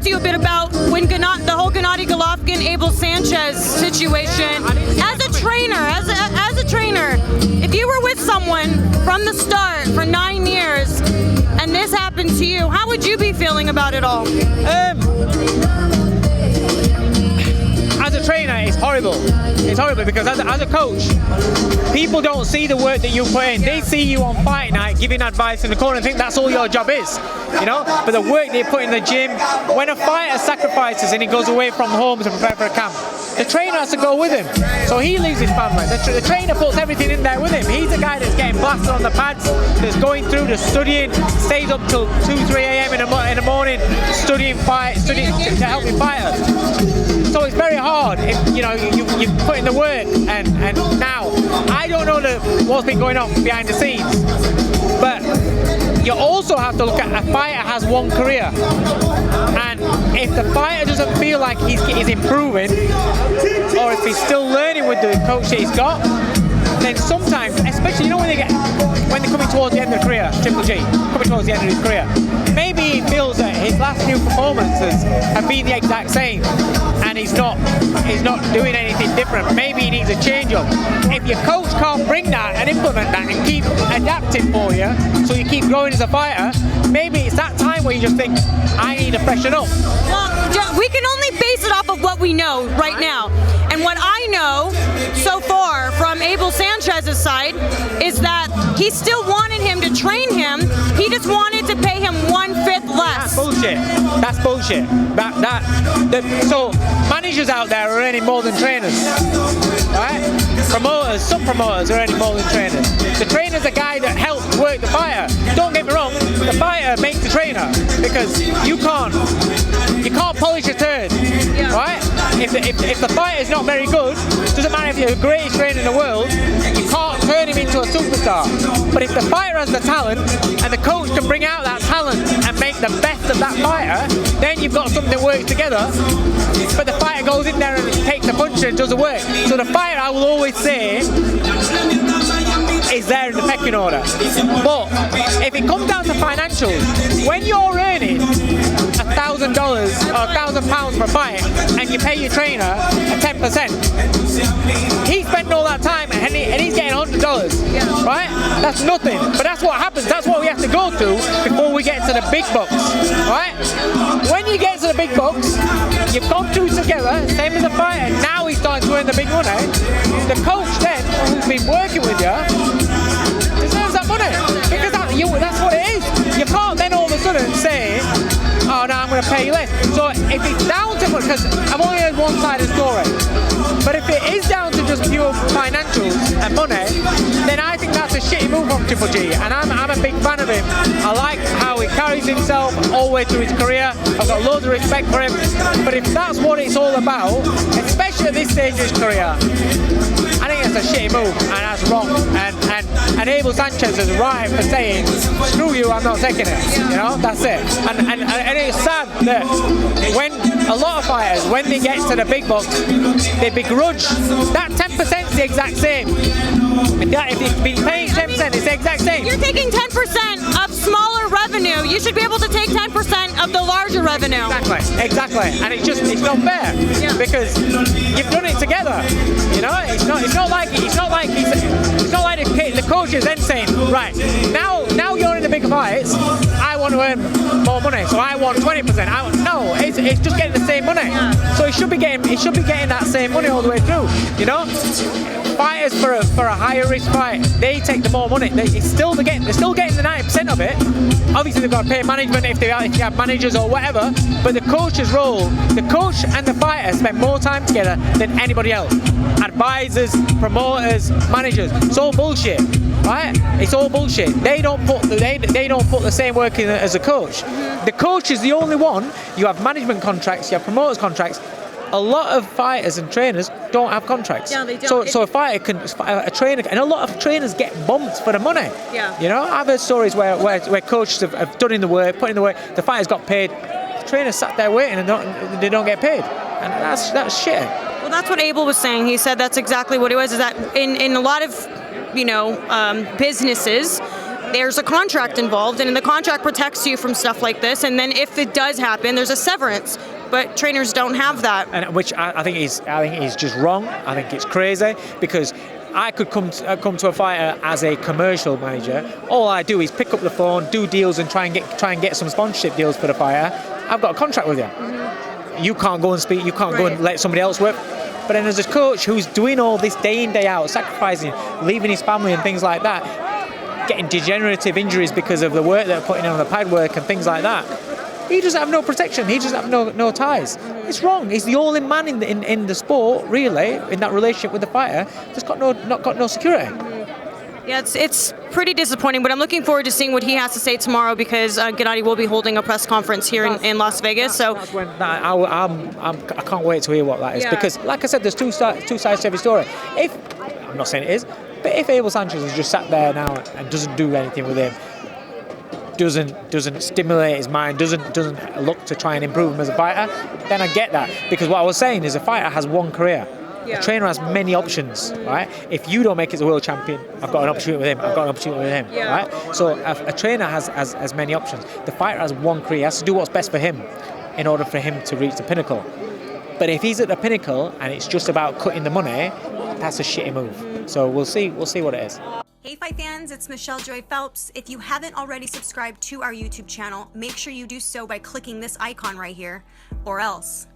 to you a bit about when the whole Gennady Golovkin, Abel Sanchez situation. As a trainer, if you were with someone from the start for 9 years and this happened to you, how would you be feeling about it all? As a trainer, it's horrible. It's horrible because as a coach, people don't see the work that you put in. They see you on fight night giving advice in the corner and think that's all your job is, you know? But the work they put in the gym, when a fighter sacrifices and he goes away from home to prepare for a camp, the trainer has to go with him. So he leaves his family. The trainer puts everything in there with him. He's the guy that's getting blasted on the pads, that's going through, the studying, stays up till 2-3 a.m. in the morning, studying to help me fighters. So it's very hard if you put in the work, and now I don't know what's been going on behind the scenes, but you also have to look at a fighter has one career, and if the fighter doesn't feel like he's improving, or if he's still learning with the coach that he's got, then sometimes, especially when they're coming towards the end of their career, Triple G, coming towards the end of his career, maybe he feels that his last few performances have been the exact same, and he's not doing anything different. Maybe he needs a change up. If your coach can't bring that and implement that and keep adapting for you, so you keep growing as a fighter, maybe it's that time where you just think, I need to freshen up. Well, we can only base it off of what we know right now. And what I know so far from Abel Sanchez's side is that he still wanted him to train him. He just wanted to pay him 1/5 less. That's bullshit. So managers out there are earning more than trainers, right? Some promoters are earning more than trainers. The trainer's a guy that helps work the fighter. Don't get me wrong, the fighter makes the trainer, because you can't polish a turd, right? If the fighter's not very good, doesn't matter if you're the greatest trainer in the world, you can't turn him into a superstar. But if the fighter has the talent and the coach can bring out that talent and make the best of that fighter, then you've got something that works together. But the fighter goes in there and takes a punch and doesn't work. So the fighter, I will always say, is there in the pecking order. But if it comes down to financials, when you're earning $1,000 or £1,000 for a fight and you pay your trainer 10%, he spent all that time and he's getting $100, right? That's nothing. But that's what happens. That's what we have to go through before we get to the big bucks, right? When you get to the big bucks, you've gone through together, same as the fighter, now he's starting to earn the big money. The coach then, who's been working with you, deserves that money, because that's what it is. You can't then all of a sudden say, oh no, I'm going to pay you less. So if it's down to, because I've only heard one side of the story, but if it is down to just pure financials and money, then I think that's a shitty move from Triple G, and I'm a big fan of him. I like how he carries himself all the way through his career. I've got loads of respect for him, but if that's what it's all about, especially at this stage of his career, I think it's a shitty move, and that's wrong. And Abel Sanchez is right for saying, screw you, I'm not taking it. You know, that's it. And it's sad that when a lot of fighters, when they get to the big bucks, they begrudge. That 10% is the exact same. If you've been paying 10%, it's the exact same. You're taking 10% of smaller revenue. You should be able to take 10% of the larger revenue. Exactly. And it's not fair, because you've done it together. You know, it's not like the coach is then saying, right, now you're in the big fights, I want to earn more money, so I want 20%. No, it's just getting the same money. So it should be getting that same money all the way through. You know, fighters for a higher risk fight, they take the more money. They're still getting the 90% of it. Obviously they've got to pay management if you have managers or whatever, but the coach's role, the coach and the fighter spend more time together than anybody else. Advisors, promoters, managers, it's all bullshit, right? It's all bullshit. They don't put the same work in as a coach. The coach is the only one. You have management contracts, you have promoters contracts. A lot of fighters and trainers don't have contracts. Yeah, they don't. So a trainer, and a lot of trainers get bumped for the money. Yeah. You know, I've heard stories where coaches have done in the work, put in the work, the fighters got paid, the trainers sat there waiting and they don't get paid, and that's shit. Well, that's what Abel was saying. He said that's exactly what it was. Is that in a lot of businesses, there's a contract involved, and the contract protects you from stuff like this. And then if it does happen, there's a severance. But trainers don't have that. And which I think is just wrong. I think it's crazy, because I could come to a fighter as a commercial manager. All I do is pick up the phone, do deals, and try and get some sponsorship deals for the fighter. I've got a contract with you. Mm-hmm. You can't go and speak. You can't go and let somebody else work. But then as a coach who's doing all this day in, day out, sacrificing, leaving his family and things like that, getting degenerative injuries because of the work they're putting in on the pad work and things like that, he doesn't have no protection. He doesn't have no ties. It's wrong. He's the only man in the sport, really, in that relationship with the fighter, that's not got no security. Yeah, it's pretty disappointing, but I'm looking forward to seeing what he has to say tomorrow, because Gennady will be holding a press conference here in Las Vegas. So that's when I can't wait to hear what that is, because, like I said, there's two sides to every story. I'm not saying it is, but if Abel Sanchez has just sat there now and doesn't do anything with him, doesn't stimulate his mind, doesn't look to try and improve him as a fighter, then I get that. Because what I was saying is, a fighter has one career. Yeah. A trainer has many options, right? If you don't make it as a world champion, I've got an opportunity with him. I've got an opportunity with him, right? So a trainer has many options. The fighter has one career. He has to do what's best for him in order for him to reach the pinnacle. But if he's at the pinnacle and it's just about cutting the money, that's a shitty move. So we'll see what it is. Hey Fight fans, it's Michelle Joy Phelps. If you haven't already subscribed to our YouTube channel, make sure you do so by clicking this icon right here, or else